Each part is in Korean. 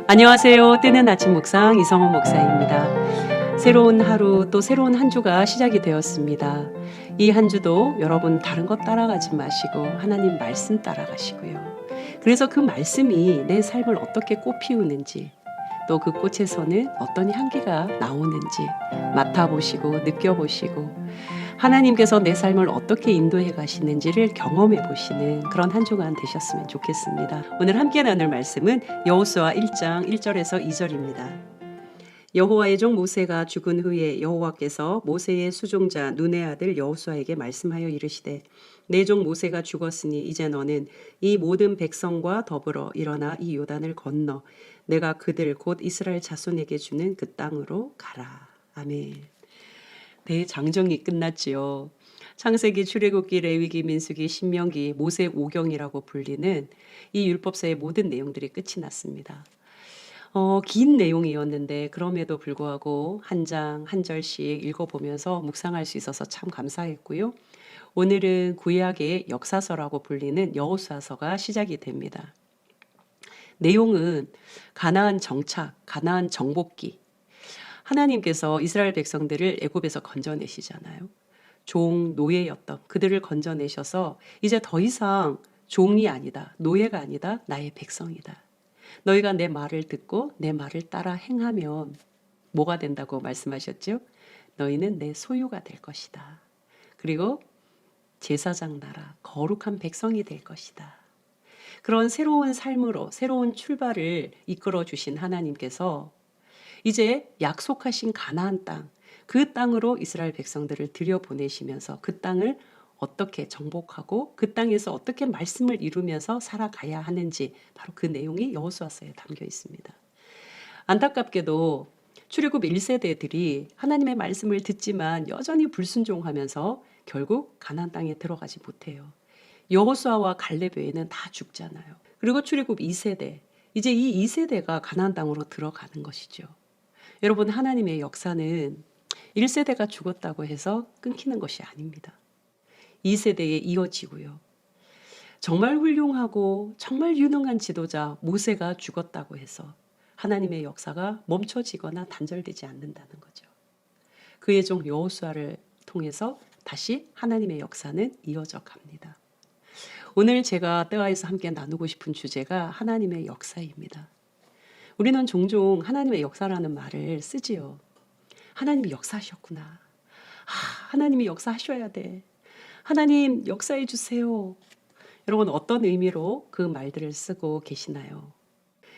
안녕하세요. 뜨는 아침 묵상 이성호 목사입니다. 새로운 하루 또 새로운 한 주가 시작이 되었습니다. 이 한 주도 여러분 다른 것 따라가지 마시고 하나님 말씀 따라가시고요. 그래서 그 말씀이 내 삶을 어떻게 꽃피우는지 또 그 꽃에서는 어떤 향기가 나오는지 맡아보시고 느껴보시고 하나님께서 내 삶을 어떻게 인도해 가시는지를 경험해 보시는 그런 한 주간 되셨으면 좋겠습니다. 오늘 함께 나눌 말씀은 여호수아 1장 1절에서 2절입니다. 여호와의 종 모세가 죽은 후에 여호와께서 모세의 수종자 눈의 아들 여호수아에게 말씀하여 이르시되 내 종 모세가 죽었으니 이제 너는 이 모든 백성과 더불어 일어나 이 요단을 건너 내가 그들 곧 이스라엘 자손에게 주는 그 땅으로 가라. 아멘. 대장정이 끝났지요. 창세기, 출애굽기, 레위기, 민수기, 신명기, 모세오경이라고 불리는 이 율법서의 모든 내용들이 끝이 났습니다. 긴 내용이었는데 그럼에도 불구하고 한 장 한 절씩 읽어보면서 묵상할 수 있어서 참 감사했고요. 오늘은 구약의 역사서라고 불리는 여호수아서가 시작이 됩니다. 내용은 가나안 정착, 가나안 정복기, 하나님께서 이스라엘 백성들을 애굽에서 건져내시잖아요. 종, 노예였던 그들을 건져내셔서 이제 더 이상 종이 아니다, 노예가 아니다, 나의 백성이다. 너희가 내 말을 듣고 내 말을 따라 행하면 뭐가 된다고 말씀하셨죠? 너희는 내 소유가 될 것이다. 그리고 제사장 나라, 거룩한 백성이 될 것이다. 그런 새로운 삶으로 새로운 출발을 이끌어 주신 하나님께서 이제 약속하신 가나안 땅, 그 땅으로 이스라엘 백성들을 들여보내시면서 그 땅을 어떻게 정복하고 그 땅에서 어떻게 말씀을 이루면서 살아가야 하는지 바로 그 내용이 여호수아서에 담겨 있습니다. 안타깝게도 출애굽 1세대들이 하나님의 말씀을 듣지만 여전히 불순종하면서 결국 가나안 땅에 들어가지 못해요. 여호수아와 갈렙 외에는 다 죽잖아요. 그리고 출애굽 2세대, 이제 이 2세대가 가나안 땅으로 들어가는 것이죠. 여러분, 하나님의 역사는 1세대가 죽었다고 해서 끊기는 것이 아닙니다. 2세대에 이어지고요. 정말 훌륭하고 정말 유능한 지도자 모세가 죽었다고 해서 하나님의 역사가 멈춰지거나 단절되지 않는다는 거죠. 그의 종 여호수아를 통해서 다시 하나님의 역사는 이어져 갑니다. 오늘 제가 뜨아에서 함께 나누고 싶은 주제가 하나님의 역사입니다. 우리는 종종 하나님의 역사라는 말을 쓰지요. 하나님이 역사하셨구나. 하나님이 역사하셔야 돼. 하나님 역사해 주세요. 여러분, 어떤 의미로 그 말들을 쓰고 계시나요?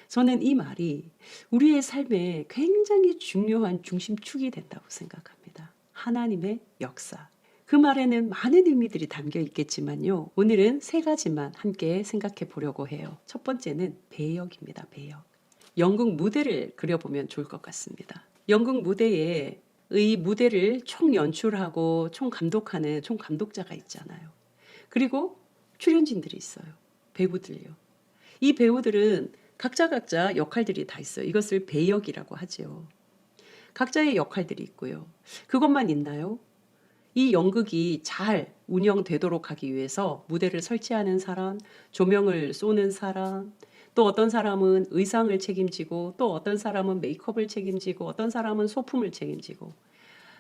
저는 이 말이 우리의 삶에 굉장히 중요한 중심축이 된다고 생각합니다. 하나님의 역사. 그 말에는 많은 의미들이 담겨 있겠지만요. 오늘은 세 가지만 함께 생각해 보려고 해요. 첫 번째는 배역입니다. 배역. 연극 무대를 그려보면 좋을 것 같습니다. 연극 무대에 의 무대를 총 연출하고 총 감독하는 총 감독자가 있잖아요. 그리고 출연진들이 있어요. 배우들요. 이 배우들은 각자 역할들이 다 있어요. 이것을 배역이라고 하죠. 각자의 역할들이 있고요. 그것만 있나요? 이 연극이 잘 운영되도록 하기 위해서 무대를 설치하는 사람, 조명을 쏘는 사람, 또 어떤 사람은 의상을 책임지고 또 어떤 사람은 메이크업을 책임지고 어떤 사람은 소품을 책임지고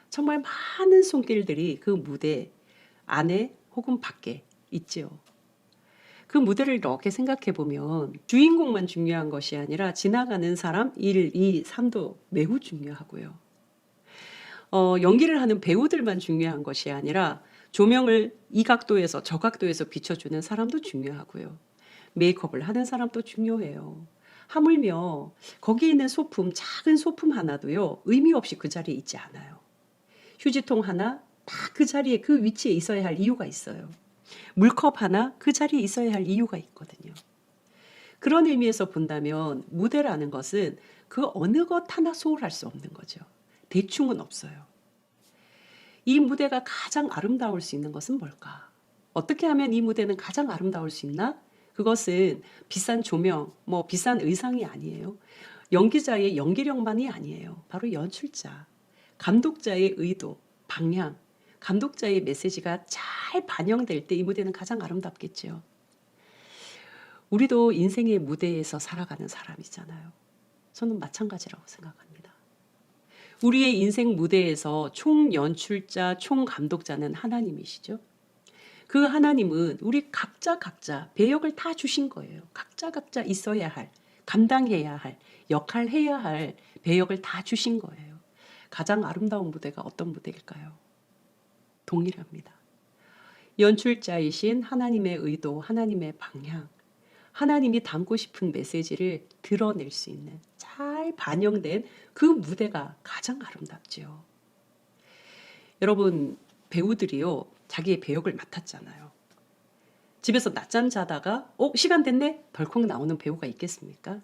정말 많은 손길들이 그 무대 안에 혹은 밖에 있지요. 그 무대를 이렇게 생각해 보면 주인공만 중요한 것이 아니라 지나가는 사람 1, 2, 3도 매우 중요하고요. 연기를 하는 배우들만 중요한 것이 아니라 조명을 이 각도에서 저 각도에서 비춰주는 사람도 중요하고요. 메이크업을 하는 사람도 중요해요. 하물며 거기에 있는 소품, 작은 소품 하나도요, 의미 없이 그 자리에 있지 않아요. 휴지통 하나 다 그 자리에 그 위치에 있어야 할 이유가 있어요. 물컵 하나 그 자리에 있어야 할 이유가 있거든요. 그런 의미에서 본다면 무대라는 것은 그 어느 것 하나 소홀할 수 없는 거죠. 대충은 없어요. 이 무대가 가장 아름다울 수 있는 것은 뭘까? 어떻게 하면 이 무대는 가장 아름다울 수 있나? 그것은 비싼 조명, 비싼 의상이 아니에요. 연기자의 연기력만이 아니에요. 바로 연출자, 감독자의 의도, 방향, 감독자의 메시지가 잘 반영될 때 이 무대는 가장 아름답겠죠. 우리도 인생의 무대에서 살아가는 사람이잖아요. 저는 마찬가지라고 생각합니다. 우리의 인생 무대에서 총연출자, 총감독자는 하나님이시죠. 그 하나님은 우리 각자 배역을 다 주신 거예요. 각자 있어야 할, 감당해야 할, 역할해야 할 배역을 다 주신 거예요. 가장 아름다운 무대가 어떤 무대일까요? 동일합니다. 연출자이신 하나님의 의도, 하나님의 방향, 하나님이 담고 싶은 메시지를 드러낼 수 있는 잘 반영된 그 무대가 가장 아름답지요. 여러분, 배우들이요, 자기의 배역을 맡았잖아요. 집에서 낮잠 자다가 시간 됐네? 덜컥 나오는 배우가 있겠습니까?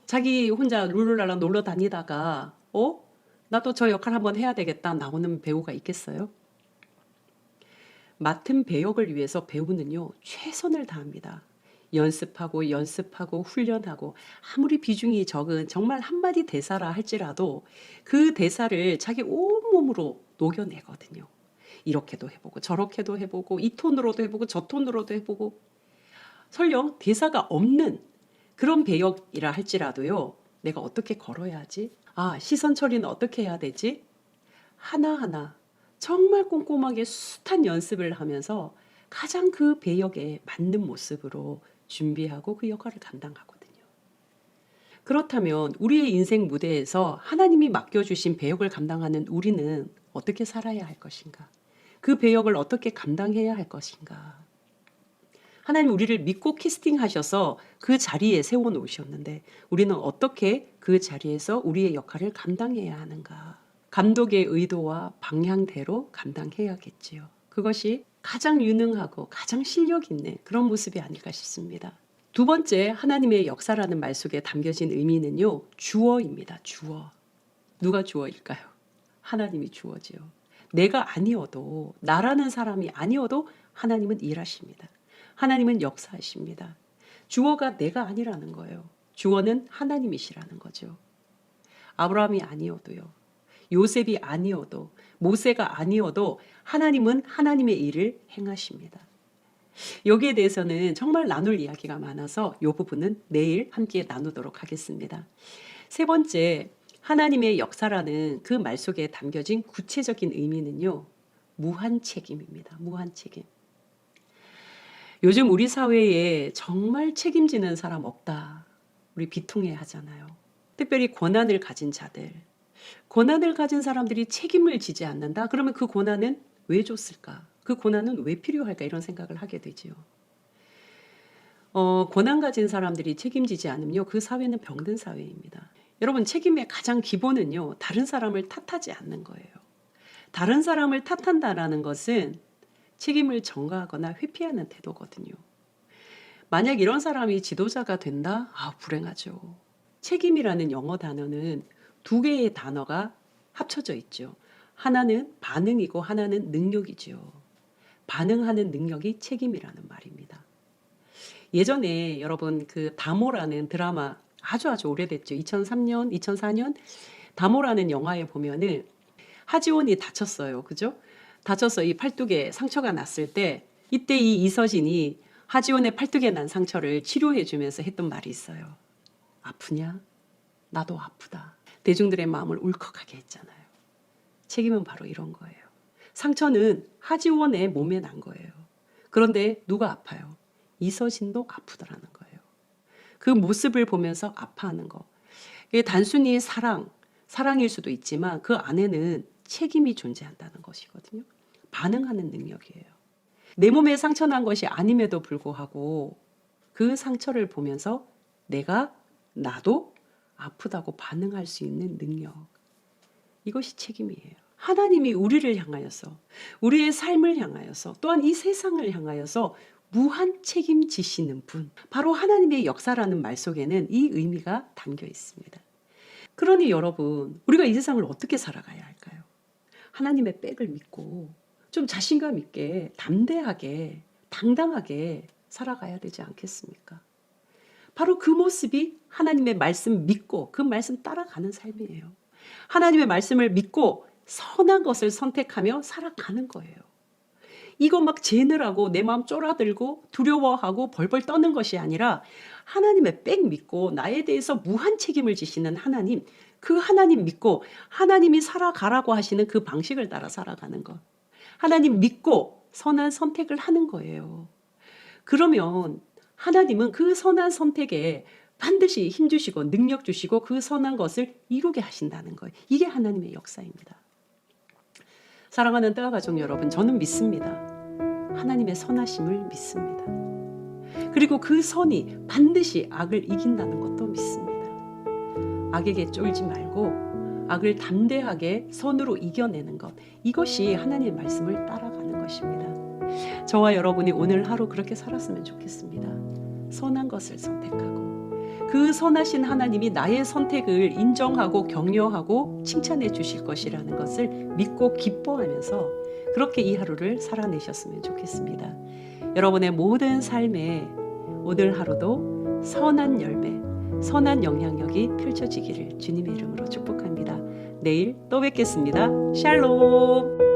자기 혼자 룰루랄라 놀러 다니다가 나도 저 역할 한번 해야 되겠다 나오는 배우가 있겠어요? 맡은 배역을 위해서 배우는요, 최선을 다합니다. 연습하고 훈련하고 아무리 비중이 적은 정말 한마디 대사라 할지라도 그 대사를 자기 온몸으로 녹여내거든요. 이렇게도 해보고 저렇게도 해보고 이 톤으로도 해보고 저 톤으로도 해보고 설령 대사가 없는 그런 배역이라 할지라도요. 내가 어떻게 걸어야 하지? 시선 처리는 어떻게 해야 되지? 하나하나 정말 꼼꼼하게 숱한 연습을 하면서 가장 그 배역에 맞는 모습으로 준비하고 그 역할을 감당하거든요. 그렇다면 우리의 인생 무대에서 하나님이 맡겨주신 배역을 감당하는 우리는 어떻게 살아야 할 것인가? 그 배역을 어떻게 감당해야 할 것인가? 하나님 우리를 믿고 캐스팅하셔서 그 자리에 세워놓으셨는데 우리는 어떻게 그 자리에서 우리의 역할을 감당해야 하는가? 감독의 의도와 방향대로 감당해야겠지요. 그것이 가장 유능하고 가장 실력 있는 그런 모습이 아닐까 싶습니다. 두 번째, 하나님의 역사라는 말 속에 담겨진 의미는요. 주어입니다. 주어. 누가 주어일까요? 하나님이 주어지요. 내가 아니어도, 나라는 사람이 아니어도 하나님은 일하십니다. 하나님은 역사하십니다. 주어가 내가 아니라는 거예요. 주어는 하나님이시라는 거죠. 아브라함이 아니어도요. 요셉이 아니어도, 모세가 아니어도 하나님은 하나님의 일을 행하십니다. 여기에 대해서는 정말 나눌 이야기가 많아서 이 부분은 내일 함께 나누도록 하겠습니다. 세 번째, 하나님의 역사라는 그 말 속에 담겨진 구체적인 의미는요. 무한 책임입니다. 무한 책임. 요즘 우리 사회에 정말 책임지는 사람 없다. 우리 비통해 하잖아요. 특별히 권한을 가진 자들. 권한을 가진 사람들이 책임을 지지 않는다? 그러면 그 권한은 왜 줬을까? 그 권한은 왜 필요할까? 이런 생각을 하게 되지요. 권한 가진 사람들이 책임지지 않으면요. 그 사회는 병든 사회입니다. 여러분, 책임의 가장 기본은요. 다른 사람을 탓하지 않는 거예요. 다른 사람을 탓한다라는 것은 책임을 전가하거나 회피하는 태도거든요. 만약 이런 사람이 지도자가 된다? 불행하죠. 책임이라는 영어 단어는 두 개의 단어가 합쳐져 있죠. 하나는 반응이고 하나는 능력이죠. 반응하는 능력이 책임이라는 말입니다. 예전에 여러분 그 다모라는 드라마 아주 오래됐죠. 2003년, 2004년 다모라는 영화에 보면은 하지원이 다쳤어요. 그죠? 다쳐서 이 팔뚝에 상처가 났을 때 이때 이 이서진이 하지원의 팔뚝에 난 상처를 치료해 주면서 했던 말이 있어요. 아프냐? 나도 아프다. 대중들의 마음을 울컥하게 했잖아요. 책임은 바로 이런 거예요. 상처는 하지원의 몸에 난 거예요. 그런데 누가 아파요? 이서진도 아프더라는 거예요. 그 모습을 보면서 아파하는 거. 이게 단순히 사랑일 수도 있지만 그 안에는 책임이 존재한다는 것이거든요. 반응하는 능력이에요. 내 몸에 상처 난 것이 아님에도 불구하고 그 상처를 보면서 나도 아프다고 반응할 수 있는 능력. 이것이 책임이에요. 하나님이 우리를 향하여서, 우리의 삶을 향하여서, 또한 이 세상을 향하여서 무한 책임지시는 분. 바로 하나님의 역사라는 말 속에는 이 의미가 담겨 있습니다. 그러니 여러분, 우리가 이 세상을 어떻게 살아가야 할까요? 하나님의 백을 믿고 좀 자신감 있게, 담대하게, 당당하게 살아가야 되지 않겠습니까? 바로 그 모습이 하나님의 말씀 믿고 그 말씀 따라가는 삶이에요. 하나님의 말씀을 믿고 선한 것을 선택하며 살아가는 거예요. 이거 막 재느라고 내 마음 쫄아들고 두려워하고 벌벌 떠는 것이 아니라 하나님의 빽 믿고 나에 대해서 무한 책임을 지시는 하나님, 그 하나님 믿고 하나님이 살아가라고 하시는 그 방식을 따라 살아가는 것. 하나님 믿고 선한 선택을 하는 거예요. 그러면 하나님은 그 선한 선택에 반드시 힘주시고 능력 주시고 그 선한 것을 이루게 하신다는 거예요. 이게 하나님의 역사입니다. 사랑하는 뜨아 가족 여러분, 저는 믿습니다. 하나님의 선하심을 믿습니다. 그리고 그 선이 반드시 악을 이긴다는 것도 믿습니다. 악에게 쫄지 말고 악을 담대하게 선으로 이겨내는 것, 이것이 하나님의 말씀을 따라가는 것입니다. 저와 여러분이 오늘 하루 그렇게 살았으면 좋겠습니다. 선한 것을 선택하고 그 선하신 하나님이 나의 선택을 인정하고 격려하고 칭찬해 주실 것이라는 것을 믿고 기뻐하면서 그렇게 이 하루를 살아내셨으면 좋겠습니다. 여러분의 모든 삶에 오늘 하루도 선한 열매, 선한 영향력이 펼쳐지기를 주님의 이름으로 축복합니다. 내일 또 뵙겠습니다. 샬롬.